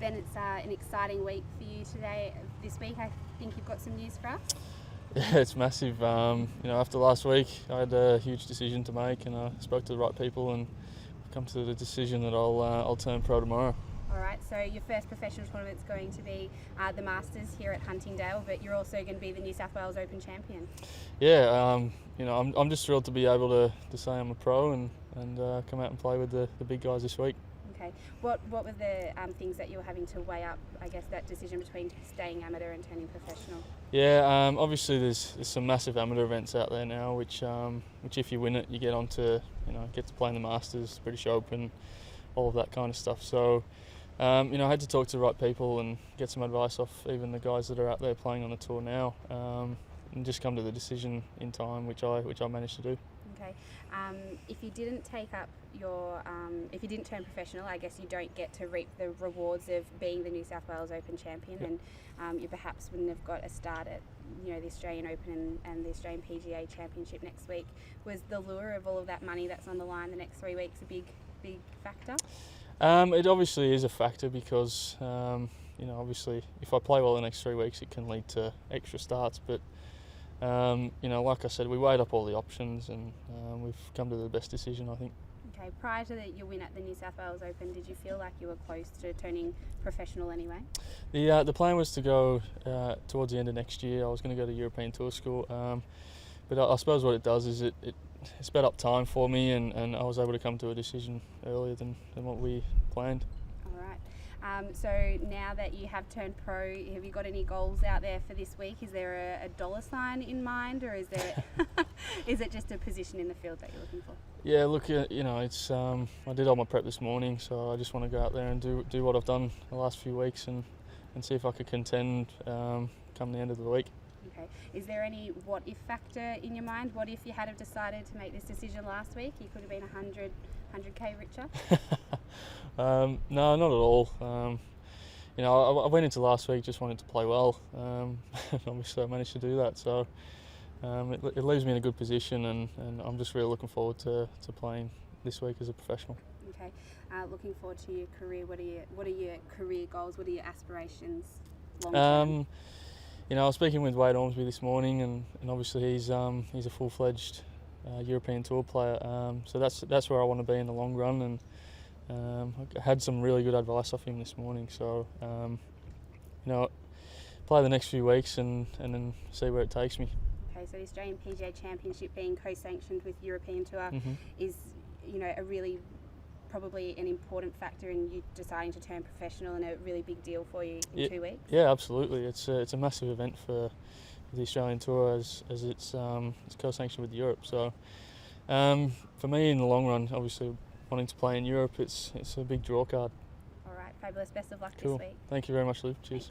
Ben, it's an exciting week for you this week. I think you've got some news for us. Yeah, it's massive. After last week, I had a huge decision to make, and I spoke to the right people and come to the decision that I'll turn pro tomorrow. All right, so your first professional tournament is going to be the Masters here at Huntingdale, but you're also going to be the New South Wales Open champion. Yeah, I'm just thrilled to be able to say I'm a pro and come out and play with the big guys this week. Okay, what were the things that you were having to weigh up, I guess, that decision between staying amateur and turning professional? Yeah, obviously there's some massive amateur events out there now, which if you win it, you get get to play in the Masters, British Open, all of that kind of stuff. So, I had to talk to the right people and get some advice off even the guys that are out there playing on the tour now, and just come to the decision in time, which I managed to do. Okay. If you didn't take up if you didn't turn professional, I guess you don't get to reap the rewards of being the New South Wales Open champion, yep. And you perhaps wouldn't have got a start at the Australian Open and the Australian PGA Championship next week. Was the lure of all of that money that's on the line the next 3 weeks a big factor? It obviously is a factor because obviously if I play well the next 3 weeks, it can lead to extra starts, but like I said, we weighed up all the options and we've come to the best decision, I think. Okay, prior to your win at the New South Wales Open, did you feel like you were close to turning professional anyway? The plan was to go towards the end of next year. I was going to go to European Tour School, but I suppose what it does is it sped up time for me, and I was able to come to a decision earlier than what we planned. All right. So now that you have turned pro, have you got any goals out there for this week? Is there a dollar sign in mind, or is there is it just a position in the field that you're looking for? Yeah, look, it's I did all my prep this morning, so I just want to go out there and do what I've done the last few weeks and see if I could contend come the end of the week. Okay. Is there any what-if factor in your mind? What if you had have decided to make this decision last week? You could have been 100k richer? No, not at all. I went into last week just wanting to play well. Obviously I managed to do that, so it leaves me in a good position, and I'm just really looking forward to playing this week as a professional. Okay, looking forward to your career. What are your career goals? What are your aspirations long term? I was speaking with Wade Ormsby this morning, and obviously he's a full-fledged European Tour player. So that's where I want to be in the long run, and I had some really good advice off him this morning. So play the next few weeks and then see where it takes me. Okay, so the Australian PGA Championship being co-sanctioned with European Tour is a really probably an important factor in you deciding to turn professional, and a really big deal for you in 2 weeks. Yeah, absolutely. It's a massive event for the Australian Tour as it's co-sanctioned with Europe. So for me, in the long run, obviously wanting to play in Europe, it's a big draw card. All right, fabulous. Best of luck Cool. this week. Thank you very much, Lou. Cheers. Thanks.